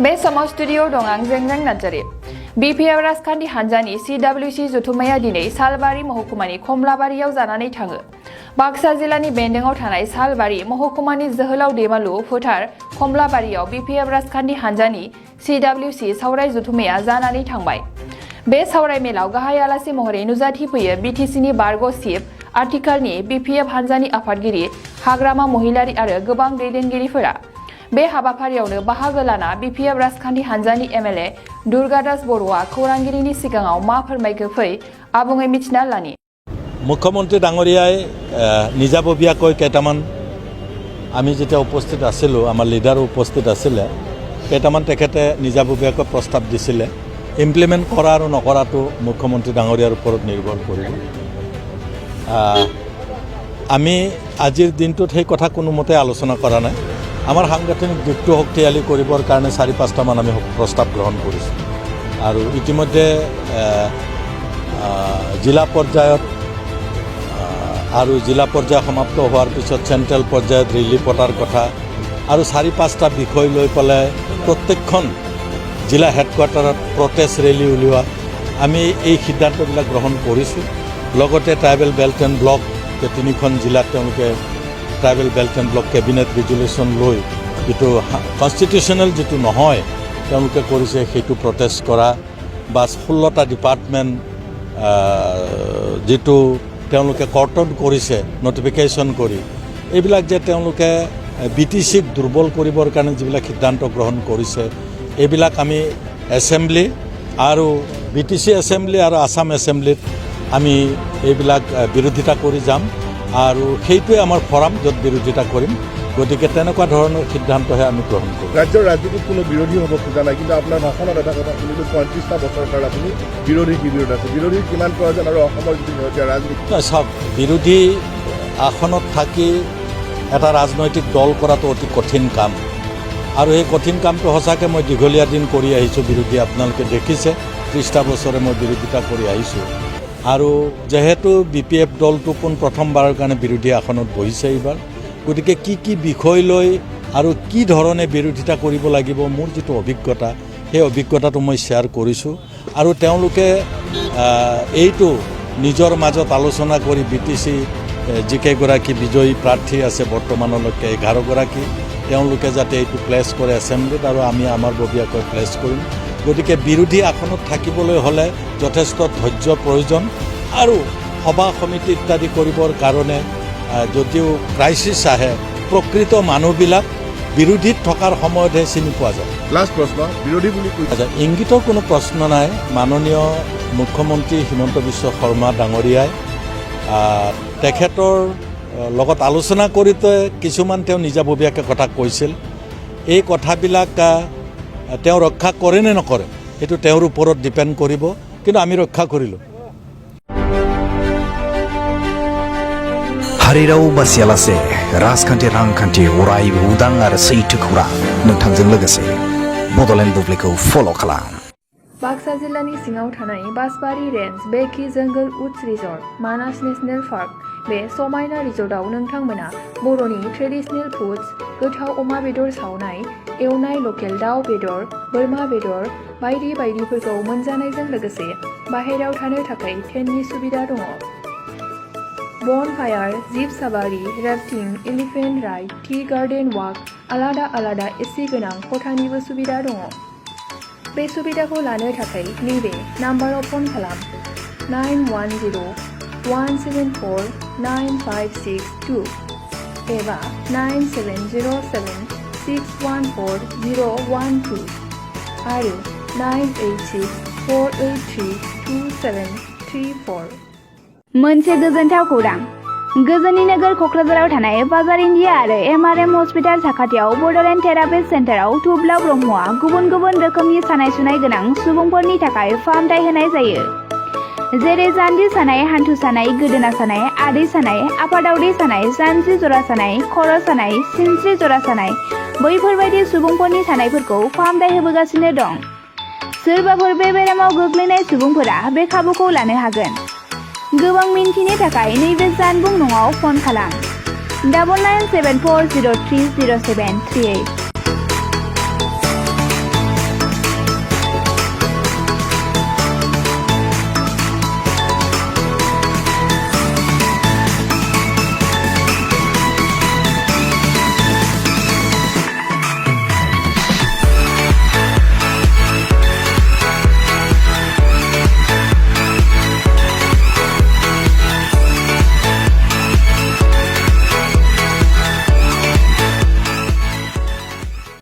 बे समाव स्टुडिअ दं आं जेंग्रें नार्जारि। बिपिएफ राजखान्थि हान्जानि CWC जथुम्माया दिनै सालबारि महकुमानि कमलाबारियाव जानानै थाङो। बाक्सा जिल्लानि बेन्दोंआव थानाय सालबारि महकुमानि जोहोलाव दैमालु फोथार कमलाबारियाव बिपिएफ राजखान्थि हान्जानि CWC सावराय जथुम्माया जानानै थांबाय। बे सावराय मेलाव गाहाय आलासि महरै नुजाथिफैयो बिटिसिनि बारग' चिफ आथिखालनि बिपिएफ हान्जानि आफादगिरि हाग्रामा महिलारि आरो गोबां दैदेनगिरिफोरा। बे हाबाफारियावनो बाहागो लाना बिपिएफ राजखान्थि हान्जानि MLA दुर्गादास बर'आ खौरांगिरिनि सिगाङाव मा फोरमायखो फै आबुङै मिथिना लानि। मुख्यमंत्री डाঙरियाय निजाबबीयाকৈ কেইটামান আমি যেতিয়া উপস্থিত আছিলোঁ আমাৰ লিডাৰো উপস্থিত আছিলে কেইটামান তেখেতে নিজাববীয়াকৈ প্ৰস্তাৱ দিছিলে ইমপ্লিমেণ্ট কৰা আৰু নকৰাটো মুখ্যমন্ত্ৰী ডাঙৰীয়াৰ ওপৰত নিৰ্ভৰ কৰিব। আমি আজিৰ দিনটোত সেই কথা কোনোমতে আলোচনা কৰা নাই। আমাৰ সাংগঠনিক দিশটো শক্তিশালী কৰিবৰ কাৰণে 4-5টামান আমি প্ৰস্তাৱ গ্ৰহণ কৰিছোঁ আৰু ইতিমধ্যে জিলা পৰ্যায়ত আৰু জিলা পৰ্যায় সমাপ্ত হোৱাৰ পিছত চেণ্ট্ৰেল পৰ্যায়ত ৰেলী পতাৰ কথা আৰু 4-5টা বিষয় লৈ পেলাই প্ৰত্যেকখন জিলা হেডকোৱাৰ্টাৰত প্ৰটেষ্ট ৰেলী উলিওৱা আমি এই সিদ্ধান্তবিলাক গ্ৰহণ কৰিছোঁ। লগতে ট্ৰাইবেল বেল্ট এণ্ড ব্লক তিনিখন জিলাত তেওঁলোকে tribal belt and block cabinet resolution লৈ যিটো কনষ্টিটিউশ্যনেল যিটো নহয় তেওঁলোকে কৰিছে সেইটো প্ৰটেষ্ট কৰা বা 16টা ডিপাৰ্টমেণ্ট যিটো তেওঁলোকে কৰ্তন কৰিছে নটিফিকেশ্যন কৰি এইবিলাক যে তেওঁলোকে BTCক দুৰ্বল কৰিবৰ কাৰণে যিবিলাক সিদ্ধান্ত গ্ৰহণ কৰিছে এইবিলাক আমি এছেম্বলি আৰু BTC এছেম্বলি আৰু আসাম এছেম্বলিত আমি এইবিলাক বিৰোধিতা কৰি যাম আৰু সেইটোৱে আমাৰ ফৰাম য'ত বিৰোধিতা কৰিম। গতিকে তেনেকুৱা ধৰণৰ সিদ্ধান্তহে আমি গ্ৰহণ কৰিম। ৰাজ্যৰ ৰাজনীতিত কোনো বিৰোধী হ'ব খোজা নাই, কিন্তু আপোনাৰ ভাষণত এটা কথা শুনিলোঁ 35টা বছৰ কাল আপুনি বিৰোধী শিবিৰত আছে। বিৰোধীৰ কিমান প্ৰয়োজন আৰু অসমৰ যিটো ৰাজনীতি চাওক বিৰোধী আসনত থাকি এটা ৰাজনৈতিক দল কৰাটো অতি কঠিন কাম আৰু এই কঠিন কামটো সঁচাকৈ মই দীঘলীয়া দিন কৰি আহিছোঁ। বিৰোধী আপোনালোকে দেখিছে 30টা বছৰে মই বিৰোধিতা কৰি আহিছোঁ আৰু যেহেতু BPF দলটো প্ৰথমবাৰৰ কাৰণে বিৰোধী আসনত বহিছে এইবাৰ। গতিকে কি বিষয় লৈ আৰু কি ধৰণে বিৰোধিতা কৰিব লাগিব মোৰ যিটো অভিজ্ঞতা সেই অভিজ্ঞতাটো মই শ্বেয়াৰ কৰিছোঁ আৰু তেওঁলোকে এইটো নিজৰ মাজত আলোচনা কৰি BTC যিকেইগৰাকী বিজয়ী প্ৰাৰ্থী আছে বৰ্তমানলৈকে 11গৰাকী তেওঁলোকে যাতে এইটো প্লেচ কৰে এছেম্বলিত আৰু আমি আমাৰ ববীয়াকৈ প্লেচ কৰিম। গতিকে বিৰোধী আসনত থাকিবলৈ হ'লে যথেষ্ট ধৈৰ্য প্ৰয়োজন আৰু সভা সমিতি ইত্যাদি কৰিবৰ কাৰণে যদিও ক্ৰাইচিছ আহে প্ৰকৃত মানুহবিলাক বিৰোধীত থকাৰ সময়তহে চিনি পোৱা যায়। লাষ্ট প্ৰশ্ন বিৰোধী বুলি কৈছে ইংগিতৰ কোনো প্ৰশ্ন নাই। মাননীয় মুখ্যমন্ত্ৰী হিমন্ত বিশ্ব শৰ্মা ডাঙৰীয়াই তেখেতৰ লগত আলোচনা কৰোঁতে কিছুমান তেওঁ নিজাববীয়াকৈ কথা কৈছিল। এই কথাবিলাক তেওঁ ৰক্ষা কৰে নে নকৰে সেইটো তেওঁৰ ওপৰত ডিপেণ্ড কৰিব, কিন্তু আমি ৰক্ষা কৰিলোঁ। हारिराव बासियालासे राजखान्थि रांखान्थि अरायबो उदां आरो सैथो खौरां नोंथांजों लोगोसे बड'लेण्ड बुब्लिखौ फल' खालाम। बाक्सा जिल्लानि सिङाव थानाय बासबारि रेन्ज बेकि जंगल उड्स रिजर्ट मानास नेशनेल पार्क बे समायना रिजर्टआव नोंथांमोना बर'नि ट्रेडिशनेल फुड्स गोथाव अमा बेदर सावनाय एवनाय लकेल दाउ बेदर बोरमा बेदर बायदि बायदिफोरखौ मोनजानायजों लोगोसे बाहेरायाव थानो थाखाय टेन्टनि सुबिदा दङ। Bonfire, jeep safari, rafting, elephant ride, tea garden walk आलादा आलादा एसि गोनां खथानिबो सुबिदा दङ। बे सुबिदाखौ लानो थाखाय नैबे नाम्बाराव फन खालाम 9101749562 एबा 9707614012 आरो 9864832734। मोनसे गोजोनथाव खौरां गोजोननि नोगोर क'क्राझाराव थानाय बाजार इन्डिया आरो MRM हस्पिटाल साखाथियाव बड'लेण्ड थेरापिस्ट सेन्टाराव थुब्ला ब्रह्मआ गुबुन गुबुन रोखोमनि सानाय सुनाय गोनां सुबुंफोरनि थाखाय फाहामथाय होनाय जायो। जेरै जान्जि सानाय, हान्थु सानाय, गोदोना सानाय, आदै सानाय, आफादावदै सानाय, जानजि जरा सानाय, खर' सानाय, सिनस्रि जरा सानाय बैफोरबायदि सुबुंफोरनि सानायफोरखौ फाहामथाय होबोगासिनो दं। सोरबाफोर बे बेरामाव गोग्लैनाय सुबुंफोरा बे खाबुखौ लानो हागोन। गोबां मिन्थिनो थाखाय नैबे जानबुं नङाव फन खालाम 9974030738।